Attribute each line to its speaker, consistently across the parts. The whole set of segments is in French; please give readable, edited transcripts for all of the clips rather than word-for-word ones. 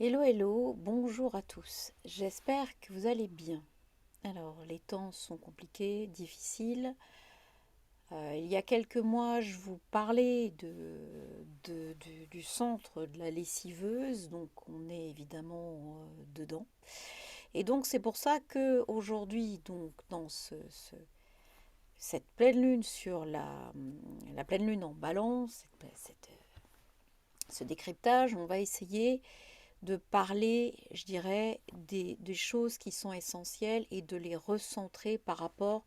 Speaker 1: Hello, hello, bonjour à tous. J'espère que vous allez bien. Alors, les temps sont compliqués, difficiles. Il y a quelques mois, je vous parlais du centre de la lessiveuse, donc on est évidemment dedans. Et donc, c'est pour ça que aujourd'hui, donc dans cette pleine lune sur la pleine lune en balance, ce décryptage, on va essayer de parler, je dirais, des choses qui sont essentielles et de les recentrer par rapport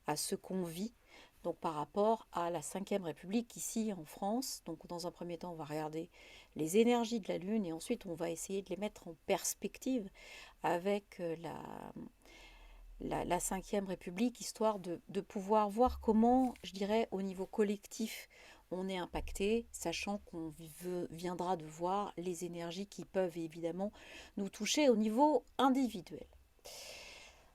Speaker 1: à ce qu'on vit, donc par rapport à la Cinquième République ici en France. Donc dans un premier temps, on va regarder les énergies de la Lune et ensuite on va essayer de les mettre en perspective avec la Cinquième République, histoire de pouvoir voir comment, je dirais, au niveau collectif, on est impacté, sachant qu'on viendra de voir les énergies qui peuvent évidemment nous toucher au niveau individuel.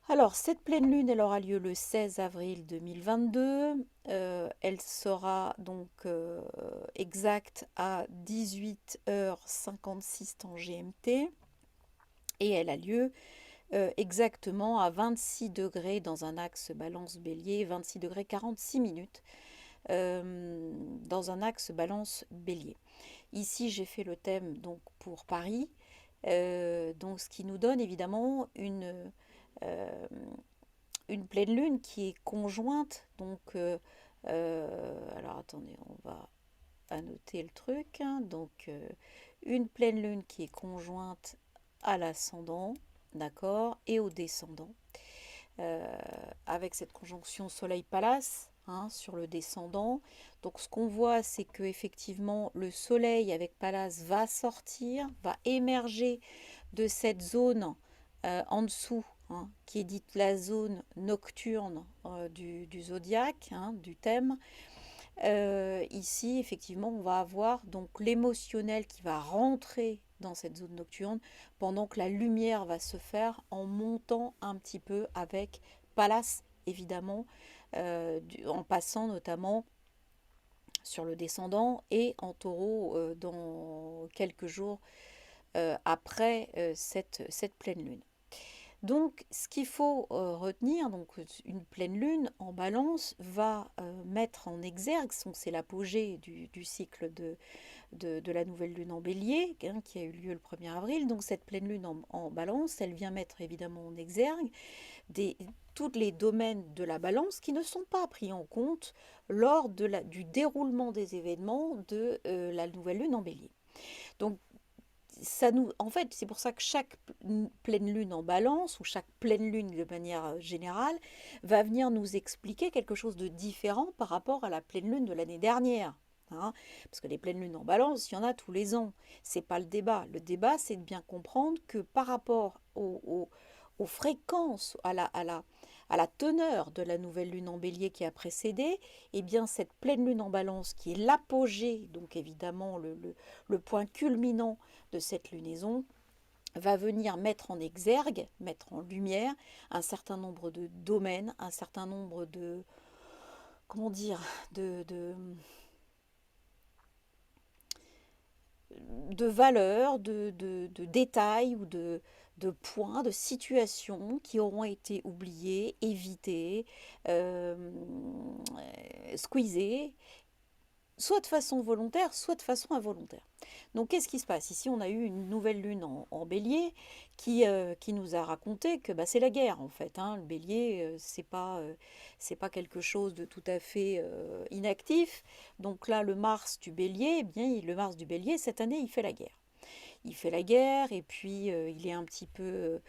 Speaker 1: Alors, cette pleine lune, elle aura lieu le 16 avril 2022. Elle sera donc exacte à 18h56 temps GMT. Et elle a lieu exactement à 26 degrés dans un axe balance bélier, 26 degrés 46 minutes dans un axe balance bélier. Ici, j'ai fait le thème donc pour Paris, donc ce qui nous donne évidemment euh, une pleine lune qui est conjointe. Donc, alors attendez, on va annoter le truc. Hein. Donc, une pleine lune qui est conjointe à l'ascendant, d'accord, et au descendant, euh, avec cette conjonction Soleil-Pallas hein, sur le descendant. Donc ce qu'on voit, c'est que effectivement le Soleil avec Pallas va sortir, va émerger de cette zone en dessous, hein, qui est dite la zone nocturne du zodiaque, hein, du thème. Ici, effectivement, on va avoir donc l'émotionnel qui va rentrer dans cette zone nocturne pendant que la lumière va se faire en montant un petit peu avec Pallas, évidemment, en passant notamment sur le descendant et en taureau dans quelques jours après cette pleine lune. Donc, ce qu'il faut retenir, donc une pleine lune en balance va mettre en exergue, c'est l'apogée du cycle de la nouvelle lune en bélier, hein, qui a eu lieu le 1er avril. Donc, cette pleine lune en balance, elle vient mettre évidemment en exergue tous les domaines de la balance qui ne sont pas pris en compte lors du déroulement des événements de la nouvelle lune en bélier. Donc, en fait, c'est pour ça que chaque pleine lune en balance, ou chaque pleine lune de manière générale, va venir nous expliquer quelque chose de différent par rapport à la pleine lune de l'année dernière. Hein. Parce que les pleines lunes en balance, il y en a tous les ans. C'est pas le débat. Le débat, c'est de bien comprendre que par rapport aux fréquences, à la teneur de la nouvelle lune en bélier qui a précédé, eh bien cette pleine lune en balance qui est l'apogée, donc évidemment le point culminant de cette lunaison, va venir mettre en exergue, mettre en lumière un certain nombre de domaines, un certain nombre comment dire, de, de valeurs, de détails ou de points, de situations qui auront été oubliés, évités, squeezés, soit de façon volontaire, soit de façon involontaire. Donc qu'est-ce qui se passe? Ici, on a eu une nouvelle lune en bélier qui nous a raconté que bah, c'est la guerre en fait. Hein. Le bélier, c'est pas quelque chose de tout à fait inactif. Donc là, le Mars du bélier, eh bien, le Mars du bélier, cette année, il fait la guerre. Il fait la guerre et puis il est un petit peu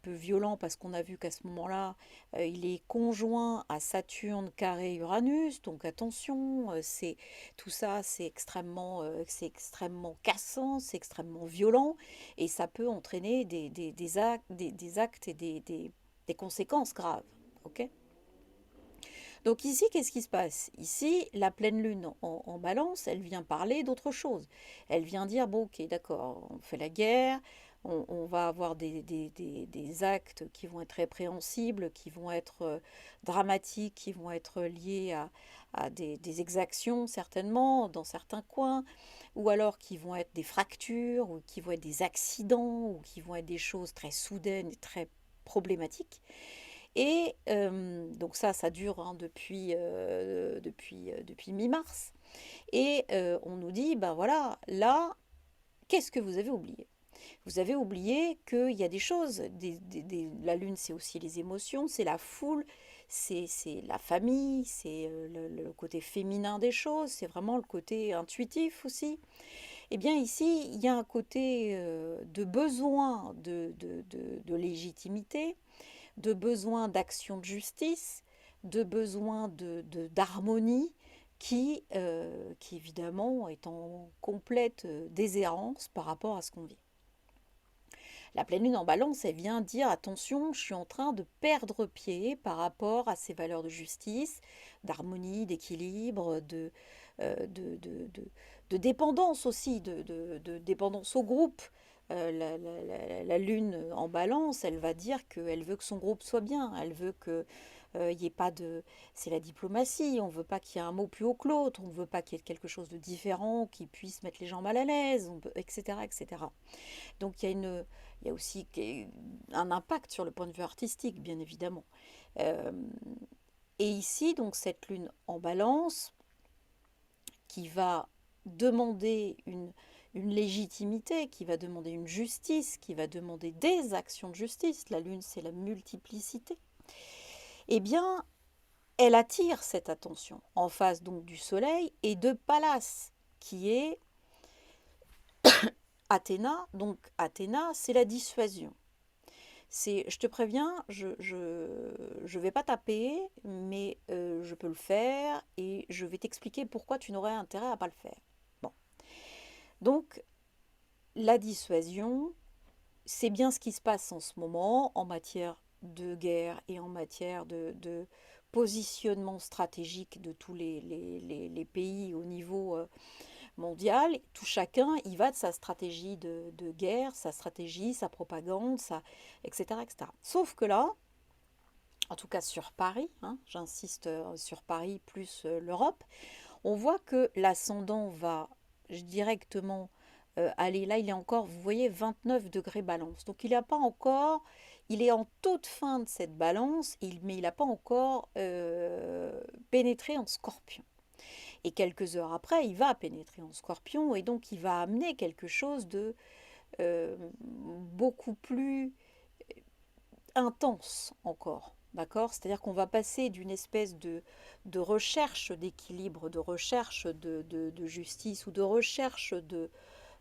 Speaker 1: violent parce qu'on a vu qu'à ce moment-là, il est conjoint à Saturne carré Uranus. Donc attention, c'est tout ça, c'est extrêmement cassant, c'est extrêmement violent et ça peut entraîner des actes et des conséquences graves. Ok. Donc ici, qu'est-ce qui se passe? Ici, la pleine lune en balance, elle vient parler d'autre chose. Elle vient dire, bon ok, d'accord, on fait la guerre, On va avoir des actes qui vont être répréhensibles, qui vont être dramatiques, qui vont être liés à des exactions certainement dans certains coins, ou alors qui vont être des fractures, ou qui vont être des accidents, ou qui vont être des choses très soudaines et très problématiques. Et donc ça dure hein, depuis mi-mars. Et on nous dit, ben voilà, là, qu'est-ce que vous avez oublié? Vous avez oublié qu'il y a des choses. La lune, c'est aussi les émotions, c'est la foule, c'est la famille, c'est le côté féminin des choses, c'est vraiment le côté intuitif aussi. Eh bien ici, il y a un côté de besoin de légitimité, de besoin d'action de justice, de besoin d'harmonie qui évidemment est en complète déshérence par rapport à ce qu'on vit. La pleine lune en balance, elle vient dire attention, je suis en train de perdre pied par rapport à ces valeurs de justice, d'harmonie, d'équilibre, de dépendance aussi, de dépendance au groupe. La lune en balance, elle va dire qu'elle veut que son groupe soit bien, elle veut que il y ait pas de... C'est la diplomatie, on ne veut pas qu'il y ait un mot plus haut que l'autre, on ne veut pas qu'il y ait quelque chose de différent qui puisse mettre les gens mal à l'aise, etc., etc. Donc il y a aussi un impact sur le point de vue artistique, bien évidemment. Euh, et ici, donc cette lune en balance, qui va demander une légitimité, qui va demander une justice, qui va demander des actions de justice, la lune c'est la multiplicité, eh bien, elle attire cette attention en face donc du soleil et de Pallas, qui est Athéna. Donc Athéna, c'est la dissuasion. C'est, je te préviens, je vais pas taper, mais je peux le faire et je vais t'expliquer pourquoi tu n'aurais intérêt à pas le faire. Bon. Donc, la dissuasion, c'est bien ce qui se passe en ce moment en matière de guerre et en matière de positionnement stratégique de tous les pays au niveau mondial. Tout chacun, il va de sa stratégie de guerre, sa stratégie, sa propagande, etc., etc. Sauf que là, en tout cas sur Paris, hein, j'insiste sur Paris plus l'Europe, on voit que l'ascendant va directement aller, là il est encore, vous voyez, 29 degrés balance. Donc il n'a pas encore, il est en toute fin de cette balance, mais il n'a pas encore pénétré en scorpion. Et quelques heures après, il va pénétrer en scorpion et donc il va amener quelque chose de beaucoup plus intense encore. D'accord. C'est-à-dire qu'on va passer d'une espèce de recherche d'équilibre, de recherche de justice ou de recherche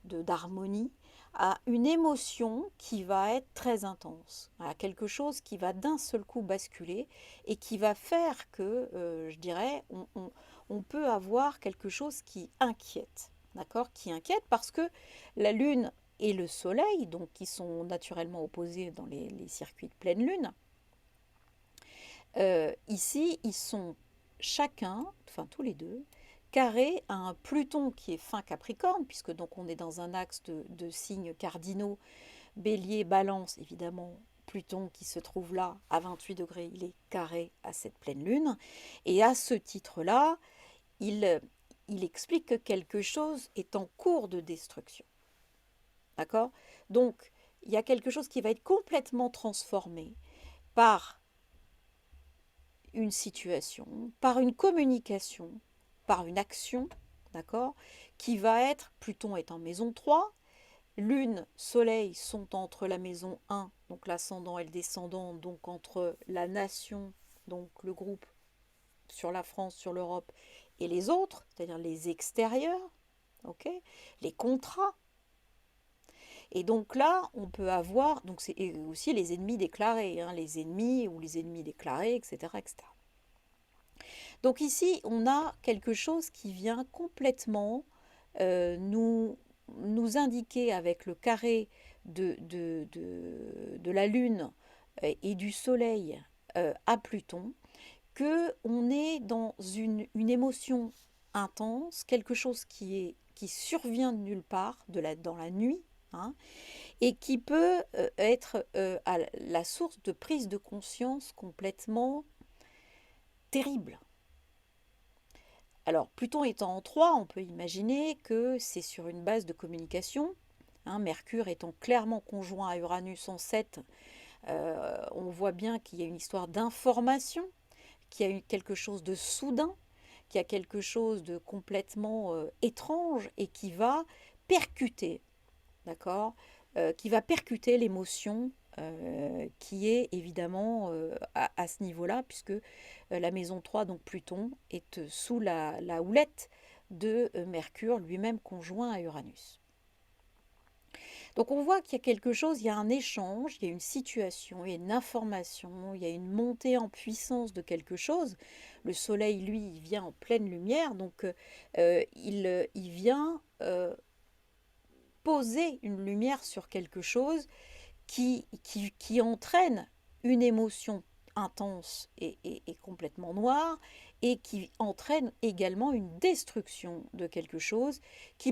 Speaker 1: d'harmonie à une émotion qui va être très intense, à quelque chose qui va d'un seul coup basculer et qui va faire que, je dirais, on peut avoir quelque chose qui inquiète, d'accord, qui inquiète parce que la Lune et le Soleil, donc qui sont naturellement opposés dans les circuits de pleine Lune, ici, ils sont chacun, enfin tous les deux, carrés à un Pluton qui est fin Capricorne, puisque donc on est dans un axe de signes cardinaux, Bélier, Balance, évidemment, Pluton qui se trouve là à 28 degrés, il est carré à cette pleine lune. Et à ce titre-là, il explique que quelque chose est en cours de destruction. D'accord. Donc, il y a quelque chose qui va être complètement transformé par une situation, par une communication, par une action, d'accord, qui va être, Pluton est en maison 3, Lune, Soleil sont entre la maison 1, donc l'ascendant et le descendant, donc entre la nation, donc le groupe sur la France, sur l'Europe, et les autres, c'est-à-dire les extérieurs, ok, les contrats. Et donc là, on peut avoir, donc c'est aussi les ennemis déclarés, hein, les ennemis ou les ennemis déclarés, etc., etc. Donc ici, on a quelque chose qui vient complètement nous indiquer avec le carré de la Lune et du Soleil à Pluton que on est dans une émotion intense, quelque chose qui survient de nulle part, dans la nuit, hein, et qui peut être à la source de prise de conscience complètement terrible. Alors, Pluton étant en 3, on peut imaginer que c'est sur une base de communication. Hein, Mercure étant clairement conjoint à Uranus en 7, on voit bien qu'il y a une histoire d'information, qu'il y a eu quelque chose de soudain, qu'il y a quelque chose de complètement étrange et qui va percuter, d'accord, qui va percuter l'émotion qui est évidemment à ce niveau-là, puisque la maison 3, donc Pluton, est sous la houlette de Mercure, lui-même conjoint à Uranus. Donc on voit qu'il y a quelque chose, il y a un échange, il y a une situation, il y a une information, il y a une montée en puissance de quelque chose. Le Soleil, lui, il vient en pleine lumière, donc il vient poser une lumière sur quelque chose qui entraîne une émotion intense et complètement noire, et qui entraîne également une destruction de quelque chose qui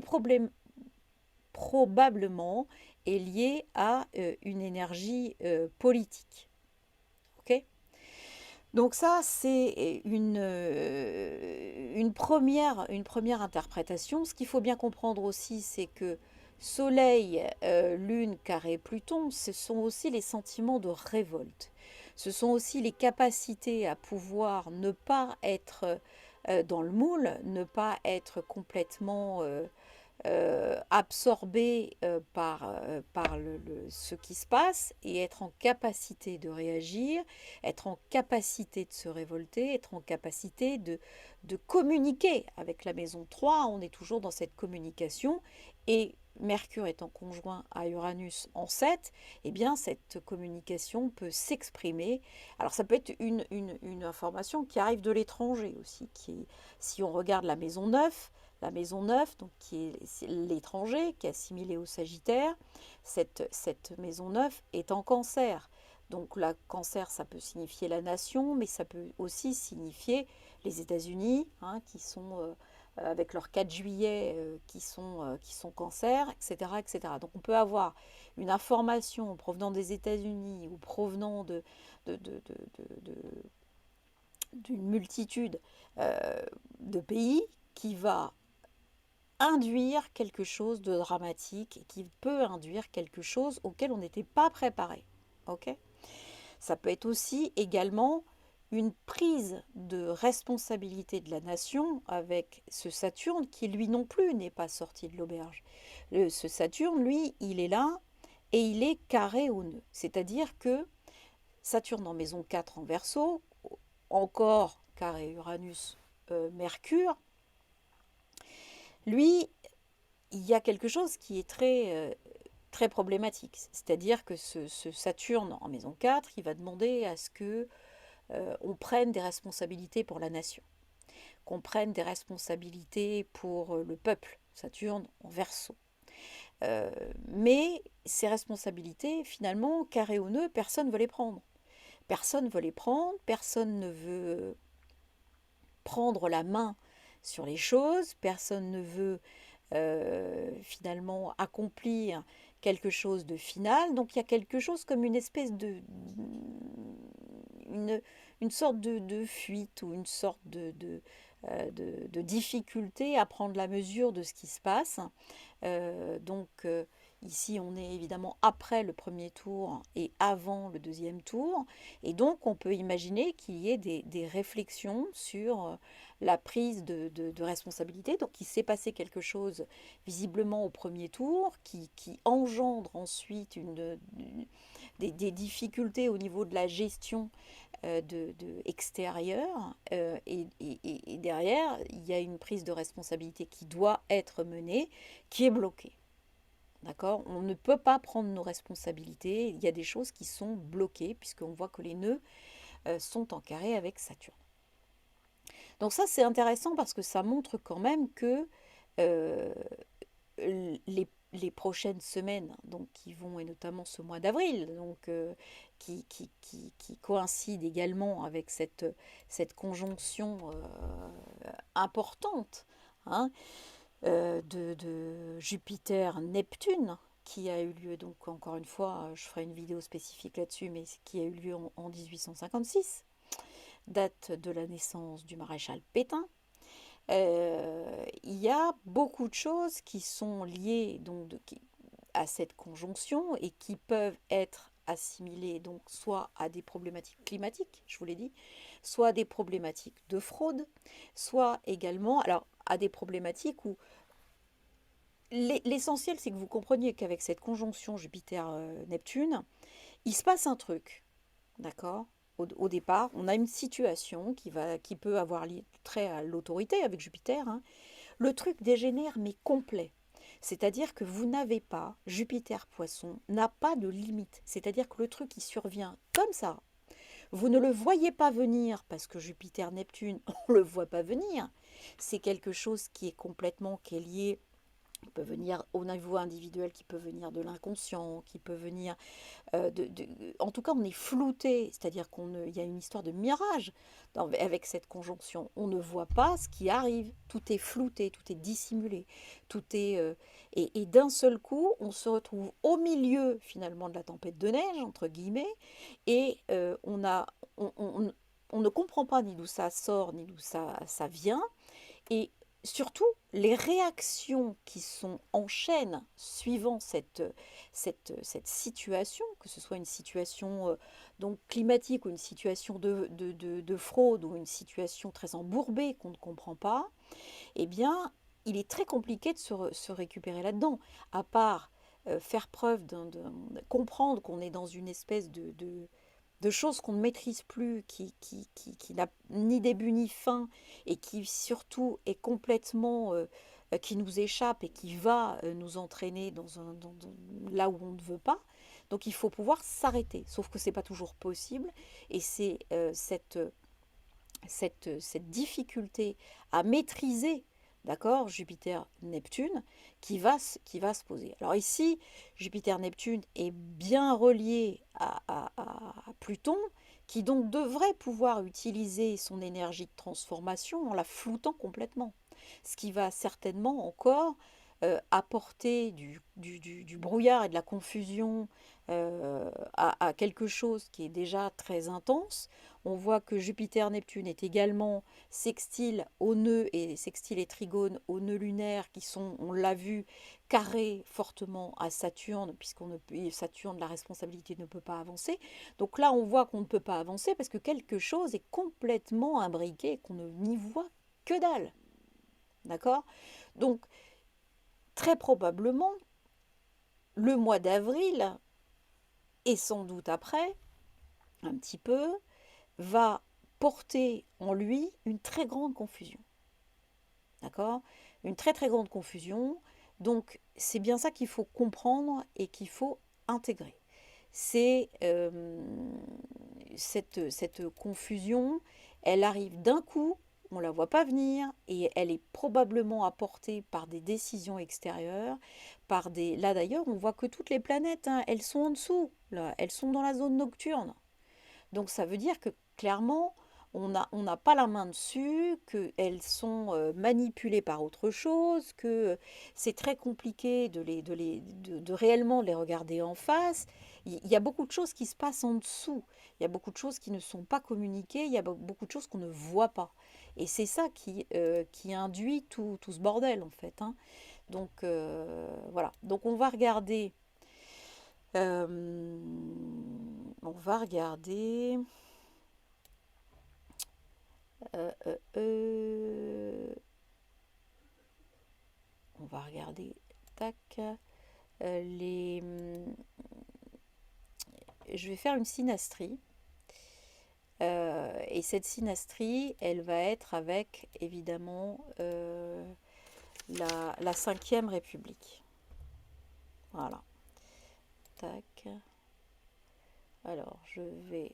Speaker 1: probablement est liée à une énergie politique. Ok. Donc ça, c'est une première interprétation. Ce qu'il faut bien comprendre aussi, c'est que Soleil, Lune, carré, Pluton, ce sont aussi les sentiments de révolte. Ce sont aussi les capacités à pouvoir ne pas être dans le moule, ne pas être complètement absorbé par ce qui se passe et être en capacité de réagir, être en capacité de se révolter, être en capacité de communiquer avec la maison 3. On est toujours dans cette communication et Mercure étant conjoint à Uranus en 7, eh bien cette communication peut s'exprimer. Alors ça peut être une information qui arrive de l'étranger aussi, si on regarde la maison 9, donc qui est l'étranger, qui est assimilé au Sagittaire, cette maison 9 est en Cancer. Donc la Cancer, ça peut signifier la nation, mais ça peut aussi signifier les États-Unis, hein, qui sont avec leur 4 juillet, qui sont Cancer, etc., etc. Donc on peut avoir une information provenant des États-Unis ou provenant de, de, de, d'une multitude de pays qui va induire quelque chose de dramatique et qui peut induire quelque chose auquel on n'était pas préparé. Ok. Ça peut être aussi également une prise de responsabilité de la nation avec ce Saturne qui lui non plus n'est pas sorti de l'auberge. Ce Saturne, lui, il est là et il est carré au nœud. C'est-à-dire que Saturne en maison 4 en Verseau, encore carré Uranus, Mercure, lui, il y a quelque chose qui est très problématique. C'est-à-dire que ce Saturne en maison 4, il va demander à ce que on prenne des responsabilités pour la nation, qu'on prenne des responsabilités pour le peuple. Saturne en Verseau. Mais ces responsabilités, finalement, carré au nœud, personne ne veut les prendre. Personne ne veut les prendre, personne ne veut prendre la main sur les choses, personne ne veut finalement accomplir quelque chose de final. Donc il y a quelque chose comme une espèce une sorte de fuite ou une sorte de difficulté à prendre la mesure de ce qui se passe. Ici, on est évidemment après le premier tour et avant le deuxième tour. Et donc, on peut imaginer qu'il y ait des réflexions sur la prise de responsabilité. Donc, il s'est passé quelque chose visiblement au premier tour qui engendre ensuite des difficultés au niveau de la gestion extérieure. Et derrière, il y a une prise de responsabilité qui doit être menée, qui est bloquée. D'accord. On ne peut pas prendre nos responsabilités. Il y a des choses qui sont bloquées, puisqu'on voit que les nœuds sont en carré avec Saturne. Donc ça, c'est intéressant parce que ça montre quand même que euh, les prochaines semaines, donc qui vont, et notamment ce mois d'avril, donc qui coïncide également avec cette conjonction importante, hein, de Jupiter-Neptune, qui a eu lieu, donc encore une fois, je ferai une vidéo spécifique là-dessus, mais qui a eu lieu en 1856, date de la naissance du maréchal Pétain. Il y a beaucoup de choses qui sont liées donc à cette conjonction et qui peuvent être assimilées donc soit à des problématiques climatiques, je vous l'ai dit, soit à des problématiques de fraude, soit également alors à des problématiques où l'essentiel c'est que vous compreniez qu'avec cette conjonction Jupiter-Neptune, il se passe un truc, d'accord? Au départ, on a une situation qui peut avoir trait à l'autorité avec Jupiter, hein. Le truc dégénère mais complet. C'est-à-dire que vous n'avez pas, Jupiter Poisson n'a pas de limite. C'est-à-dire que le truc qui survient comme ça, vous ne le voyez pas venir parce que Jupiter Neptune, on ne le voit pas venir. C'est quelque chose qui est lié, qui peut venir au niveau individuel, qui peut venir de l'inconscient, qui peut venir en tout cas, on est flouté, c'est-à-dire qu'il y a une histoire de mirage avec cette conjonction. On ne voit pas ce qui arrive, tout est flouté, tout est dissimulé, tout est et d'un seul coup, on se retrouve au milieu finalement de la tempête de neige entre guillemets, et on ne comprend pas ni d'où ça sort ni d'où ça vient, et surtout, les réactions qui sont en chaîne suivant cette situation, que ce soit une situation donc climatique ou une situation de fraude ou une situation très embourbée qu'on ne comprend pas, eh bien, il est très compliqué de se récupérer là-dedans, à part faire preuve comprendre qu'on est dans une espèce de choses qu'on ne maîtrise plus, qui n'a ni début ni fin, et qui surtout est complètement, qui nous échappe et qui va nous entraîner là où on ne veut pas. Donc il faut pouvoir s'arrêter, sauf que ce n'est pas toujours possible, et c'est cette difficulté à maîtriser, d'accord, Jupiter-Neptune, qui va se poser. Alors ici, Jupiter-Neptune est bien relié à Pluton, qui donc devrait pouvoir utiliser son énergie de transformation en la floutant complètement. Ce qui va certainement encore apporter du brouillard et de la confusion à quelque chose qui est déjà très intense. On voit que Jupiter-Neptune est également sextile au nœud et sextile et trigone au nœud lunaire qui sont, on l'a vu, carrés fortement à Saturne, Saturne, la responsabilité ne peut pas avancer. Donc là, on voit qu'on ne peut pas avancer parce que quelque chose est complètement imbriqué, qu'on n'y voit que dalle. D'accord? Donc, très probablement, le mois d'avril, et sans doute après, un petit peu, va porter en lui une très grande confusion. D'accord? Une très très grande confusion. Donc c'est bien ça qu'il faut comprendre et qu'il faut intégrer. C'est cette confusion, elle arrive d'un coup, on ne la voit pas venir, et elle est probablement apportée par des décisions extérieures, Là d'ailleurs, on voit que toutes les planètes, hein, elles sont en dessous, là, elles sont dans la zone nocturne. Donc ça veut dire que clairement, on n'a pas la main dessus, qu'elles sont manipulées par autre chose, que c'est très compliqué de réellement les regarder en face. Il y a beaucoup de choses qui se passent en dessous. Il y a beaucoup de choses qui ne sont pas communiquées. Il y a beaucoup de choses qu'on ne voit pas. Et c'est ça qui induit tout ce bordel, en fait, hein. Donc voilà. Donc euh, on va regarder. Euh, euh, euh, on va regarder. Tac. Les. Je vais faire une synastrie. Et cette synastrie, elle va être avec évidemment la 5e République. Voilà. Tac. Alors, je vais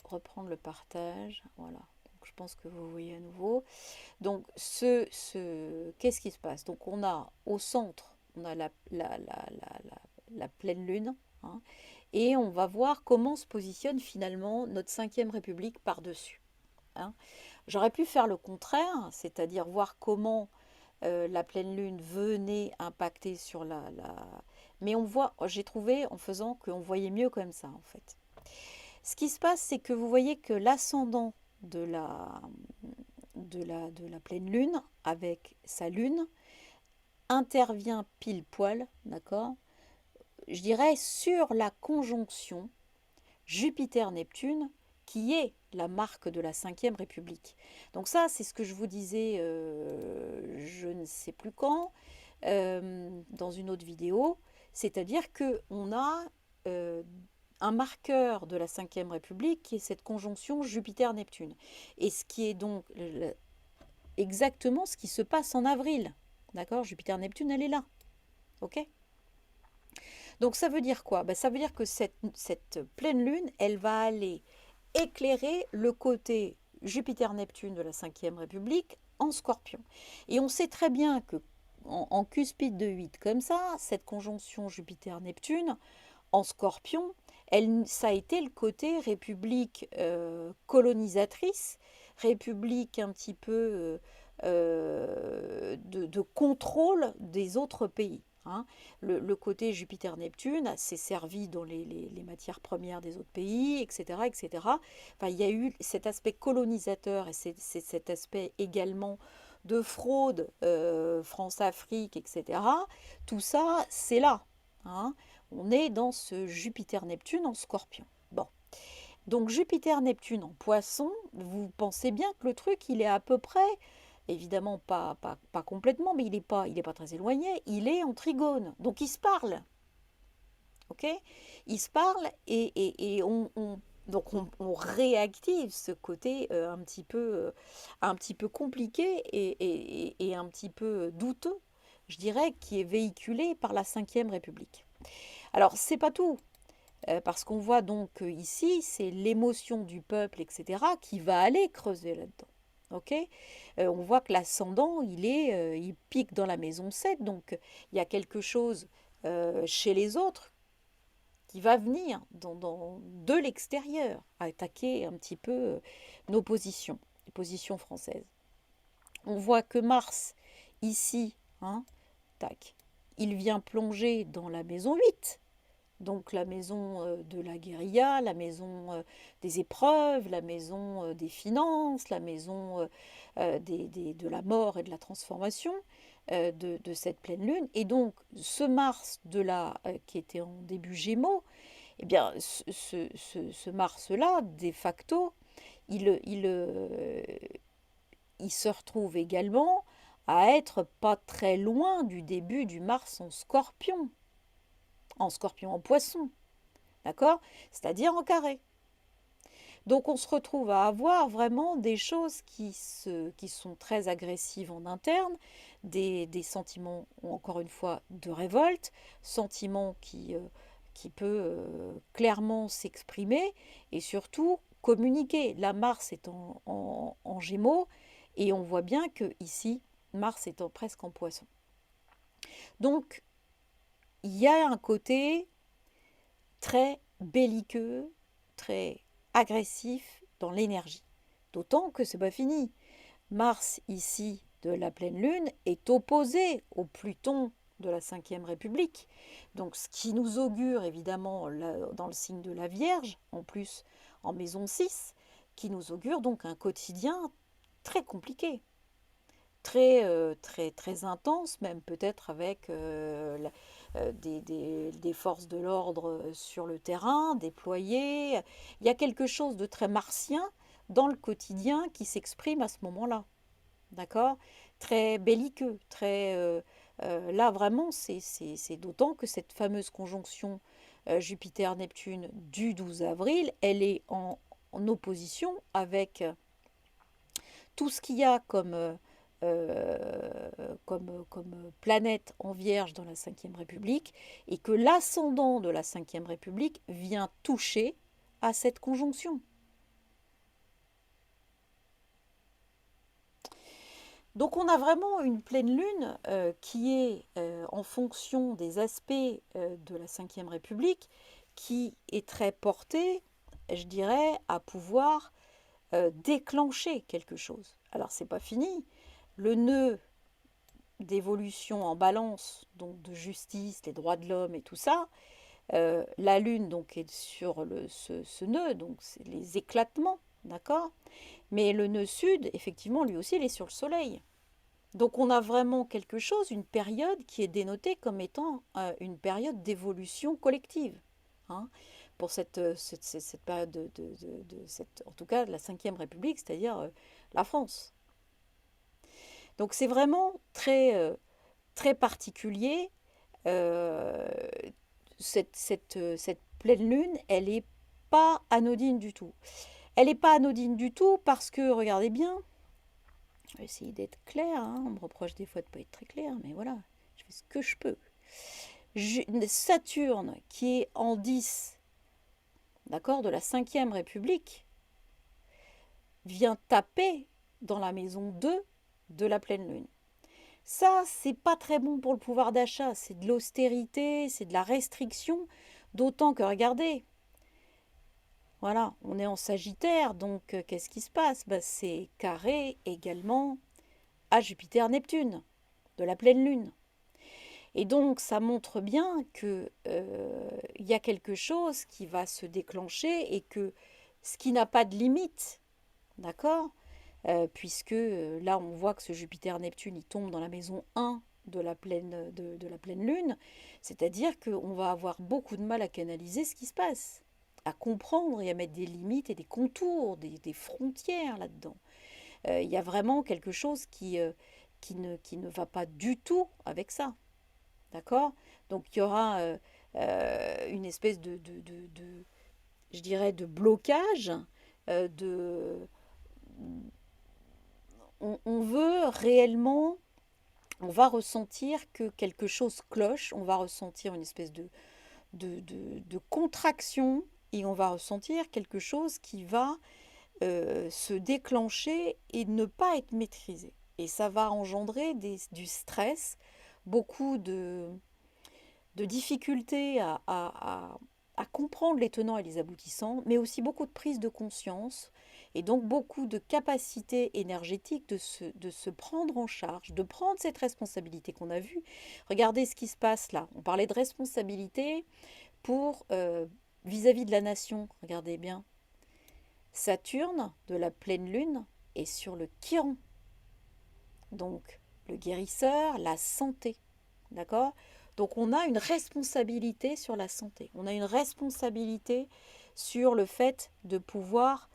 Speaker 1: reprendre le partage. Voilà. Donc, je pense que vous voyez à nouveau. Donc, qu'est-ce qui se passe? Donc, on a au centre, on a la pleine lune, hein, et on va voir comment se positionne finalement notre 5e République par-dessus, hein. J'aurais pu faire le contraire, c'est-à-dire voir comment la pleine lune venait impacter sur Mais on voit, j'ai trouvé en faisant qu'on voyait mieux comme ça en fait. Ce qui se passe, c'est que vous voyez que l'ascendant de la pleine lune, avec sa lune, intervient pile poil, d'accord? Je dirais sur la conjonction Jupiter-Neptune, qui est la marque de la Ve République. Donc ça, c'est ce que je vous disais, je ne sais plus quand, dans une autre vidéo, c'est-à-dire qu'on a un marqueur de la Ve République qui est cette conjonction Jupiter-Neptune. Et ce qui est donc exactement ce qui se passe en avril. D'accord? Jupiter-Neptune, elle est là. Ok? Donc ça veut dire quoi? Ça veut dire que cette pleine lune, elle va aller éclairer le côté Jupiter-Neptune de la Ve République en Scorpion. Et on sait très bien que en cuspide de 8 comme ça, cette conjonction Jupiter-Neptune en Scorpion, ça a été le côté république colonisatrice, république un petit peu de contrôle des autres pays. Hein. Le côté Jupiter-Neptune s'est servi dans les matières premières des autres pays, etc., etc. Enfin, il y a eu cet aspect colonisateur et cet aspect également de fraude France-Afrique, etc. Tout ça, c'est là. Hein. On est dans ce Jupiter-Neptune en Scorpion. Bon. Donc Jupiter-Neptune en Poisson, vous pensez bien que le truc, il est à peu près, évidemment pas complètement, mais il n'est pas très éloigné, il est en Trigone. Donc ils se parlent. Ok? Ils se parlent et on réactive ce côté un petit peu compliqué et un petit peu douteux, je dirais, qui est véhiculé par la Ve République. Alors, c'est pas tout, parce qu'on voit donc ici, c'est l'émotion du peuple, etc., qui va aller creuser là-dedans. Ok. On voit que l'ascendant, il pique dans la maison 7, donc il y a quelque chose chez les autres qui va venir de l'extérieur, attaquer un petit peu nos positions, les positions françaises. On voit que Mars, ici, hein, tac, il vient plonger dans la maison 8. Donc la maison de la guérilla, la maison des épreuves, la maison des finances, la maison de la mort et de la transformation de cette pleine lune. Et donc ce Mars qui était en début Gémeaux, eh bien ce Mars-là, de facto, il se retrouve également à être pas très loin du début du Mars en Scorpion en Poisson, d'accord? C'est-à-dire en carré. Donc on se retrouve à avoir vraiment des choses qui sont très agressives en interne, des sentiments, encore une fois, de révolte, sentiments qui peut clairement s'exprimer et surtout communiquer. La Mars est en Gémeaux et on voit bien que ici, Mars est presque en Poisson. Donc il y a un côté très belliqueux, très agressif dans l'énergie. D'autant que c'est pas fini. Mars, ici, de la pleine lune, est opposé au Pluton de la Ve République. Donc ce qui nous augure évidemment dans le signe de la Vierge, en plus en maison 6, qui nous augure donc un quotidien très compliqué, très intense, même peut-être avec des forces de l'ordre sur le terrain, déployées. Il y a quelque chose de très martien dans le quotidien qui s'exprime à ce moment-là. D'accord? Très belliqueux, là vraiment, c'est d'autant que cette fameuse conjonction Jupiter-Neptune du 12 avril, elle est en opposition avec tout ce qu'il y a comme planète en Vierge dans la Ve République, et que l'ascendant de la Ve République vient toucher à cette conjonction. Donc on a vraiment une pleine lune qui est en fonction des aspects de la Ve République, qui est très portée, je dirais, à pouvoir déclencher quelque chose. Alors c'est pas fini. Le nœud d'évolution en balance, donc de justice, les droits de l'homme et tout ça. La Lune donc est sur ce nœud, donc c'est les éclatements, d'accord? Mais le nœud sud, effectivement, lui aussi, il est sur le Soleil. Donc on a vraiment quelque chose, une période qui est dénotée comme étant une période d'évolution collective, hein, pour cette période en tout cas de la Cinquième République, c'est-à-dire la France. Donc c'est vraiment très particulier. euh, cette pleine lune, elle n'est pas anodine du tout. Elle n'est pas anodine du tout parce que, regardez bien, je vais essayer d'être clair, hein, on me reproche des fois de ne pas être très clair, mais voilà, je fais ce que je peux. Saturne, qui est en 10, d'accord, de la Cinquième République, vient taper dans la maison 2 de la pleine lune. Ça, c'est pas très bon pour le pouvoir d'achat, c'est de l'austérité, c'est de la restriction, d'autant que, regardez, voilà, on est en Sagittaire, donc qu'est-ce qui se passe? Ben, c'est carré également à Jupiter-Neptune, de la pleine lune. Et donc, ça montre bien que y a quelque chose qui va se déclencher et que ce qui n'a pas de limite, d'accord? Puisque là, on voit que ce Jupiter-Neptune, il tombe dans la maison 1 de la pleine lune, c'est-à-dire qu'on va avoir beaucoup de mal à canaliser ce qui se passe, à comprendre et à mettre des limites et des contours, des frontières là-dedans. Il y a vraiment quelque chose qui ne va pas du tout avec ça. D'accord? Donc il y aura une espèce je dirais, de blocage. De, on veut réellement, on va ressentir que quelque chose cloche, on va ressentir une espèce de contraction et on va ressentir quelque chose qui va se déclencher et ne pas être maîtrisé. Et ça va engendrer du stress, beaucoup de difficultés à comprendre les tenants et les aboutissants, mais aussi beaucoup de prise de conscience et donc beaucoup de capacité énergétique de se prendre en charge, de prendre cette responsabilité qu'on a vue. Regardez ce qui se passe là. On parlait de responsabilité pour vis-à-vis de la nation. Regardez bien. Saturne, de la pleine lune, est sur le Chiron. Donc, le guérisseur, la santé. D'accord? Donc, on a une responsabilité sur la santé. On a une responsabilité sur le fait de pouvoir,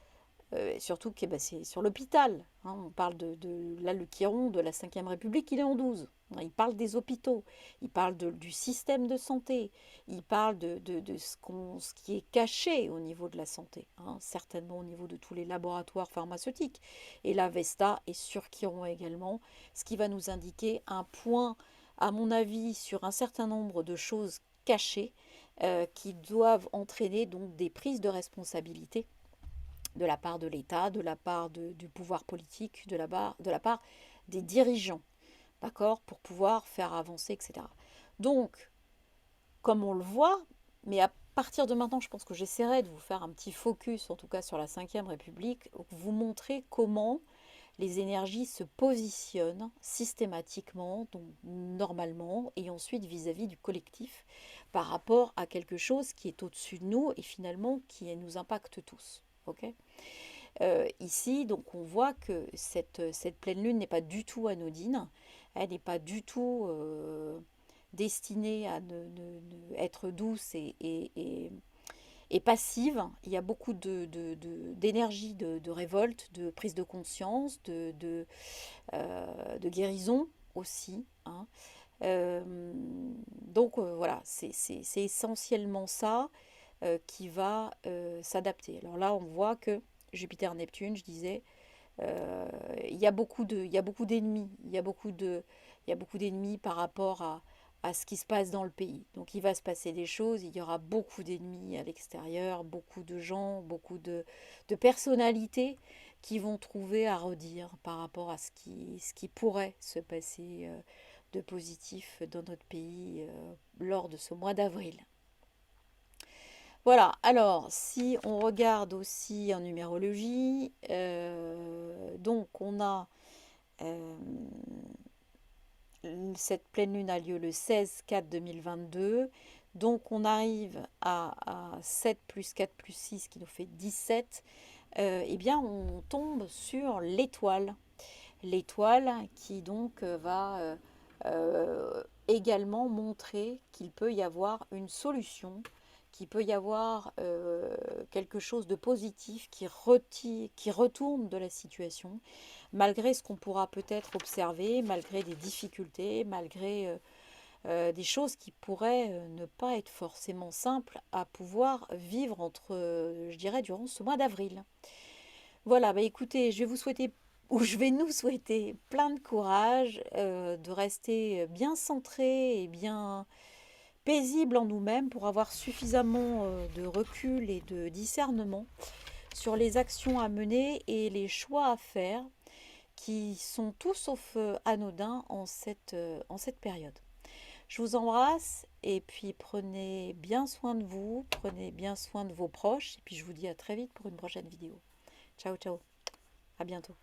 Speaker 1: surtout que c'est sur l'hôpital. Hein, on parle là, le Chiron de la Cinquième République, il est en 12. Il parle des hôpitaux, il parle du système de santé, il parle de ce qui est caché au niveau de la santé, hein, certainement au niveau de tous les laboratoires pharmaceutiques. Et la Vesta est sur Chiron également, ce qui va nous indiquer un point, à mon avis, sur un certain nombre de choses cachées qui doivent entraîner donc des prises de responsabilité de la part de l'État, de la part du pouvoir politique, de la part des dirigeants, d'accord, pour pouvoir faire avancer, etc. Donc, comme on le voit, mais à partir de maintenant, je pense que j'essaierai de vous faire un petit focus, en tout cas sur la Cinquième République, vous montrer comment les énergies se positionnent systématiquement, donc normalement, et ensuite vis-à-vis du collectif, par rapport à quelque chose qui est au-dessus de nous et finalement qui nous impacte tous. Okay, ici, donc, on voit que cette pleine lune n'est pas du tout anodine, elle n'est pas du tout destinée à être douce et passive. Il y a beaucoup d'énergie, de révolte, de prise de conscience, de guérison aussi, hein. Donc voilà, c'est essentiellement ça qui va s'adapter. Alors là, on voit que Jupiter-Neptune, je disais, il y a beaucoup d'ennemis. Il y a beaucoup d'ennemis par rapport à ce qui se passe dans le pays. Donc il va se passer des choses, il y aura beaucoup d'ennemis à l'extérieur, beaucoup de gens, beaucoup de personnalités qui vont trouver à redire par rapport à ce qui pourrait se passer de positif dans notre pays lors de ce mois d'avril. Voilà, alors si on regarde aussi en numérologie, donc on a, euh, Cette pleine lune a lieu le 16/4/2022. Donc on arrive à 7 plus 4 plus 6 qui nous fait 17. Eh bien on tombe sur l'étoile. L'étoile qui donc va également montrer qu'il peut y avoir une solution, qu'il peut y avoir quelque chose de positif qui retourne de la situation, malgré ce qu'on pourra peut-être observer, malgré des difficultés, malgré des choses qui pourraient ne pas être forcément simples à pouvoir vivre je dirais, durant ce mois d'avril. Voilà, bah écoutez, je vais vous souhaiter, ou je vais nous souhaiter plein de courage, de rester bien centré et bien paisible en nous-mêmes pour avoir suffisamment de recul et de discernement sur les actions à mener et les choix à faire qui sont tout sauf anodins en cette période. Je vous embrasse et puis prenez bien soin de vous, prenez bien soin de vos proches et puis je vous dis à très vite pour une prochaine vidéo. Ciao ciao, à bientôt.